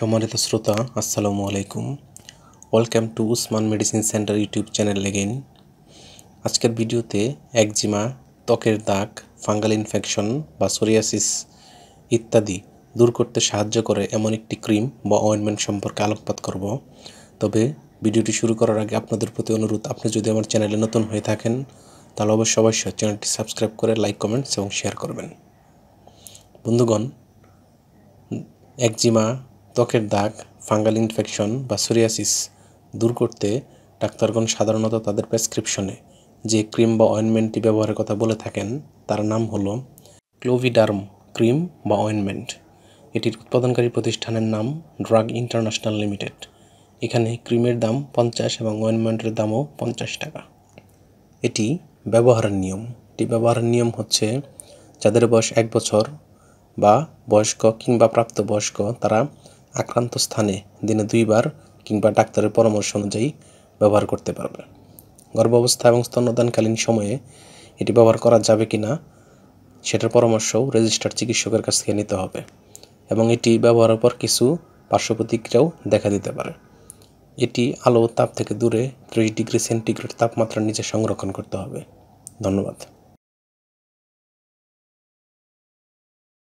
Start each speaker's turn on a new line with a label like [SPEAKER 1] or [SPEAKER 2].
[SPEAKER 1] সম্মানিত শ্রোতা, আসসালামু আলাইকুম। Welcome to Usman medicine centre YouTube channel again. আজকের ভিডিওতে একজিমা, ত্বকের দাগ, ফাঙ্গাল ইনফেকশন বা সোরিয়াসিস ইত্যাদি দূর করতে সাহায্য করে এমন একটি ক্রিম বা অয়েন্টমেন্ট সম্পর্কে আলোকপাত করব। তবে ভিডিওটি শুরু করার আগে আপনাদের প্রতি অনুরোধ, আপনি যদি আমার চ্যানেলে নতুন হয়ে থাকেন তাহলে অবশ্যই চ্যানেলটি সাবস্ক্রাইব করে লাইক, কমেন্টস এবং শেয়ার করবেন। বন্ধুগণ, একজিমা, ত্বকের দাগ, ফাঙ্গাল ইনফেকশন বা সোরিয়াসিস দূর করতে ডাক্তারগণ সাধারণত তাদের প্রেসক্রিপশনে যে ক্রিম বা অয়েনমেন্টটি ব্যবহারের কথা বলে থাকেন তার নাম হলো ক্লোভিডার্ম ক্রিম বা অয়েনমেন্ট। এটির উৎপাদনকারী প্রতিষ্ঠানের নাম ড্রাগ ইন্টারন্যাশনাল লিমিটেড। এখানে ক্রিমের দাম 50 এবং অয়েনমেন্টের দামও 50 টাকা। এটি ব্যবহারের নিয়ম হচ্ছে, যাদের বয়স 1 বছর বা বয়স্ক কিংবা প্রাপ্তবয়স্ক তারা আক্রান্ত স্থানে দিনে 2 বার কিংবা ডাক্তারের পরামর্শ অনুযায়ী ব্যবহার করতে পারবে। গর্ভাবস্থা এবং স্তন্যদানকালীন সময়ে এটি ব্যবহার করা যাবে কিনা সেটার পরামর্শও রেজিস্টার্ড চিকিৎসকের কাছ থেকে নিতে হবে এবং এটি ব্যবহারের পর কিছু পার্শ্ব প্রতিক্রিয়াও দেখা দিতে পারে। এটি আলো ও তাপ থেকে দূরে 30 ডিগ্রি সেন্টিগ্রেড তাপমাত্রার নিচে সংরক্ষণ করতে হবে। ধন্যবাদ।